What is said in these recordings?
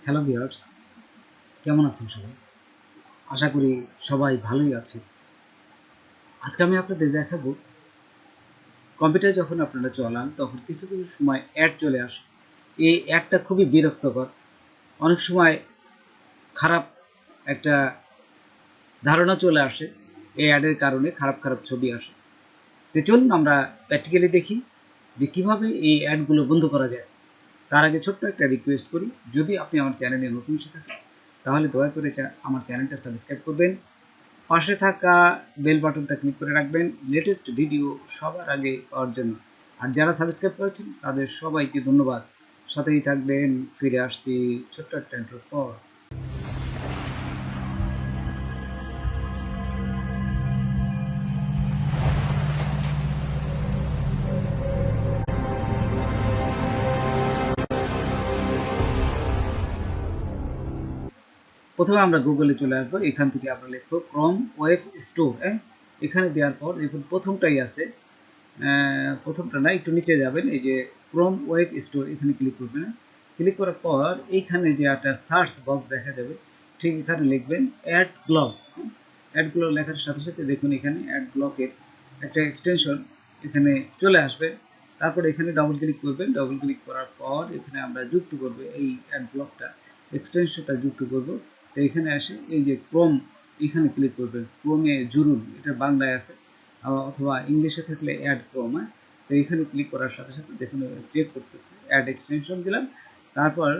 Hello viewers, কেমন আছেন সবাই? আশা করি সবাই ভালোই আছে। আজকে আমি আপনাদের দেখাবো কম্পিউটার যখন আপনারা চালান তখন কিছু সময় অ্যাড চলে আসে। এই অ্যাডটা খুবই বিরক্তকর। অনেক সময় খারাপ একটা ধারণা চলে আসে। এই অ্যাডের কারণে খারাপ ছবি আসে। তো চলুন আমরা প্র্যাকটিক্যালি দেখি যে কিভাবে এই অ্যাডগুলো বন্ধ করা যায়। তার আগে ছোট্ট একটা রিকোয়েস্ট করি, যদি আপনি আমার চ্যানেলে নতুন এসে থাকেন তাহলে দয়া করে আমার চ্যানেলটা সাবস্ক্রাইব করবেন। পাশে থাকা বেল বাটনটা ক্লিক করে রাখবেন লেটেস্ট ভিডিও সবার আগে পাওয়ার জন্য। আর যারা সাবস্ক্রাইব করেছেন তাদের সবাইকে ধন্যবাদ। সাথেই থাকবেন। ফিরে আসছি ছোট্ট একটা ইন্ট্রোর পর। প্রথমে আমরা গুগলে চলে আসবো। এখান থেকে আমরা লিখবো ক্রোম ওয়েব স্টোর। এখানে দেওয়ার পর দেখুন প্রথমটাই আছে, প্রথমটা না, একটু নিচে যাবেন, এই যে ক্রোম ওয়েব স্টোর, এখানে ক্লিক করবেন। ক্লিক করার পর এইখানে যে একটা সার্চ বক্স দেখা যাবে, ঠিক এখানে লিখবেন অ্যাডব্লক। অ্যাডব্লক লেখার সাথে সাথে দেখুন এখানে অ্যাডব্লকের একটা এক্সটেনশন এখানে চলে আসবে। তারপরে এখানে ডবল ক্লিক করবেন। ডবল ক্লিক করার পর এখানে আমরা যুক্ত করব এই অ্যাডব্লকটা, এক্সটেনশনটা যুক্ত করব। তো এখানে আসে এই যে ক্রোম, এখানে ক্লিক করবেন। ক্রোমে জুড়ুন, এটা বাংলায় আছে, অথবা ইংলিশে থাকলে অ্যাড ক্রোম। তো এখানে ক্লিক করার সাথে সাথে দেখুন চেক করতেছে, অ্যাড এক্সটেনশন দিলাম। তারপর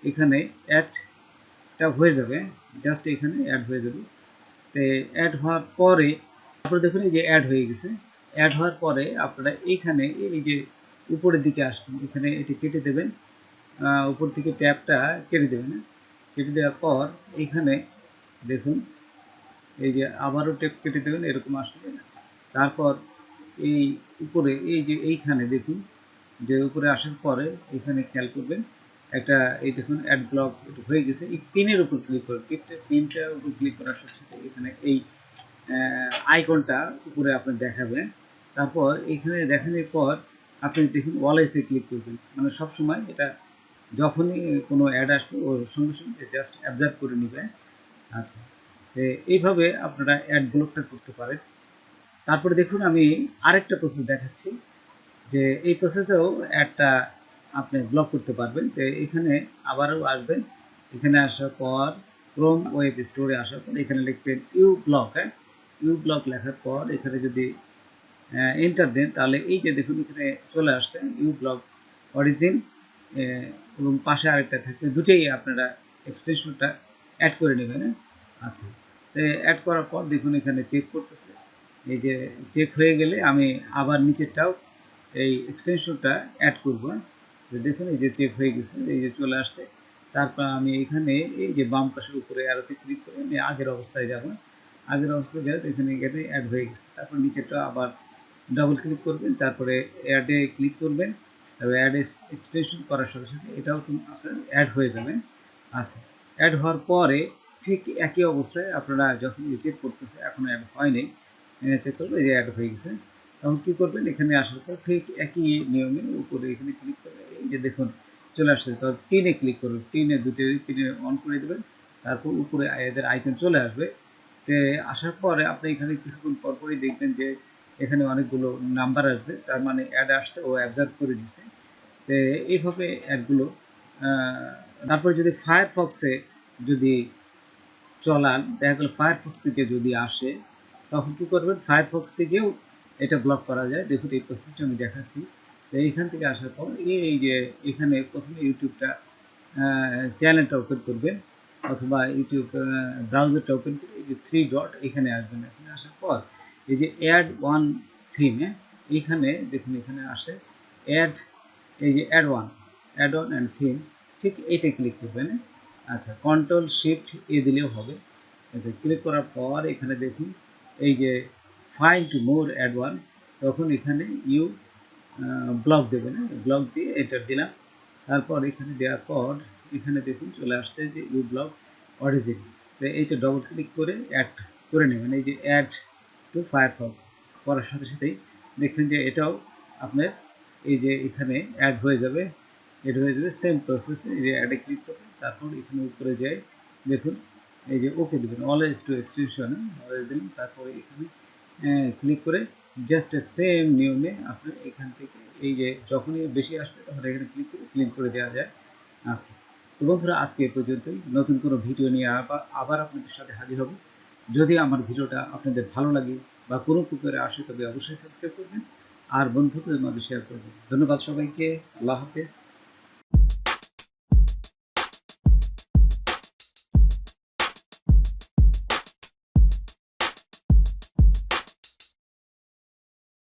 এখানে অ্যাডটা হয়ে যাবে, জাস্ট এখানে অ্যাড হয়ে যাবে। তো অ্যাড হওয়ার পরে তারপরে দেখুন এই যে অ্যাড হয়ে গেছে। অ্যাড হওয়ার পরে আপনারা এইখানে এই যে উপরের দিকে আসবেন, এখানে এটি কেটে দেবেন, উপর থেকে ট্যাবটা কেটে দেবেন। কেটে দেওয়ার পর এইখানে দেখুন এই যে আবারও ট্যাব কেটে দেবেন, এরকম আসবে। তারপর এই উপরে এই যে এইখানে দেখুন যে উপরে আসার পরে এখানে খেয়াল করবেন একটা, এই দেখুন অ্যাড ব্লক হয়ে গেছে। এই পিনের উপর ক্লিক করবেন, পিনটার উপর ক্লিক করার সাথে সাথে এখানে এই আইকনটা উপরে আপনার দেখাবেন। তারপর এখানে দেখানোর পর আপনি দেখুন অলওয়েজে ক্লিক করবেন, মানে সবসময় এটা যখনই কোনো অ্যাড আসবে ওর সঙ্গে সঙ্গে জাস্ট অবজার্ভ করে নেবে। আচ্ছা, এইভাবে আপনারা অ্যাড ব্লকটা করতে পারেন। তারপরে দেখুন আমি আরেকটা প্রসেস দেখাচ্ছি, যে এই প্রসেসেও অ্যাডটা আপনি ব্লক করতে পারবেন। তো এখানে আবারও আসবেন, এখানে আসার পর ক্রোম ওয়েব স্টোরে আসার পর এখানে লিখবেন ইউ ব্লক। ইউ ব্লক লেখার পর এখানে যদি এন্টার দেন তাহলে এই যে দেখুন এখানে চলে আসছে ইউ ব্লক অরিজিন, এবং পাশে আরেকটা থাকবে, দুটোই আপনারা এক্সটেনশনটা অ্যাড করে নেবেন। আচ্ছা, তো অ্যাড করার পর দেখুন এখানে চেক করতেছে। এই যে চেক হয়ে গেলে আমি আবার নিচেরটাও এই এক্সটেনশনটা অ্যাড করব। দেখুন এই যে চেক হয়ে গেছে, এই যে চলে আসছে। তারপর আমি এখানে এই যে বাম পাশের উপরে আরোতে ক্লিক করে আমি আগের অবস্থায় যাব। আগের অবস্থায় গেলে এখানে গেলে অ্যাড হয়ে গেছে। তারপর নিচেরটা আবার ডাবল ক্লিক করবেন, তারপরে অ্যাডে ক্লিক করবেন। তবে অ্যাড এক্সটেনশন করার সাথে সাথে এটাও আপনার অ্যাড হয়ে যাবে। আচ্ছা, অ্যাড হওয়ার পরে ঠিক একই অবস্থায় আপনারা যখন চেক করতেছে এখন অ্যাড হয়নি, চেক করবে যে অ্যাড হয়ে গেছে, তখন কী করবেন, এখানে আসার পর ঠিক একই নিয়মে উপরে এখানে ক্লিক করে এই যে দেখুন চলে আসছে। তো পিনে ক্লিক করবেন, পিনে দুটো পিনে অন করে দেবেন। তারপর উপরে এদের আইকন চলে আসবে। তো আসার পরে আপনি এখানে কিছুক্ষণ পরপরই দেখবেন যে এখানে অনেকগুলো নাম্বার আসবে, তার মানে অ্যাড আসছে, ও অবজার্ভ করে দিচ্ছে। তো এইভাবে অ্যাডগুলো তারপরে যদি ফায়ারফক্সে যদি চলান, দেখা গেল ফায়ারফক্স থেকে যদি আসে তখন কী করবেন, ফায়ারফক্স থেকেও এটা ব্লক করা যায়। দেখুন এই প্রসেসটা আমি দেখাচ্ছি। তো এইখান থেকে আসার পর এই যে এখানে প্রথমে ইউটিউবটা চ্যানেলটা ওপেন করবেন, অথবা ইউটিউব ব্রাউজারটা ওপেন করে এই যে থ্রি ডট এখানে আসবেন। এখানে আসার পর এই যে অ্যাড ওয়ান থিম, এইখানে দেখুন এখানে আসে অ্যাড, এই যে অ্যাড ওয়ান অ্যান্ড থিম, ঠিক এইটা ক্লিক করবেন। আচ্ছা, কন্ট্রোল শিফট এ দিলেও হবে। আচ্ছা, ক্লিক করার পর এখানে দেখুন এই যে ফাইন্ড মোর অ্যাড ওয়ান, তখন এখানে ইউ ব্লক দেবেন। ব্লক দিয়ে এন্টার দিলাম। তারপর এখানে দেওয়ার পর এখানে দেখুন চলে আসছে যে ইউ ব্লক অরিজিন। তো এইটা ডবল ক্লিক করে অ্যাড করে নেবেন। এই যে অ্যাড টু ফায়ারফক্স করার সাথে সাথেই দেখবেন যে এটাও আপনার এই যে এখানে অ্যাড হয়ে যাবে। এটা হয়ে যাবে সেম প্রসেসে। এই যে অ্যাডে ক্লিক করবেন, তারপর এখানে উপরে যাই দেখুন এই যে ওকে দেবেন, অলওয়েজ টু এক্সটেনশন অলওয়েজ দিলেন, তারপরে এখানে ক্লিক করে জাস্ট সেম নিয়মে আপনি এখান থেকে এই যে যখনই বেশি আসবে তখন এখানে ক্লিক করে ক্লিন করে দেওয়া যায়। আচ্ছা, তো বন্ধুরা আজকে এ পর্যন্তই। নতুন কোনো ভিডিও নিয়ে আবার আপনাদের সাথে হাজির হব। যদি আমার ভিডিওটা আপনাদের ভালো লাগে বা কোনো উপকারে আসে তবে অবশ্যই সাবস্ক্রাইব করবেন আর বন্ধুদের মাঝে শেয়ার করবেন। ধন্যবাদ সবাইকে। আল্লাহ হাফেজ।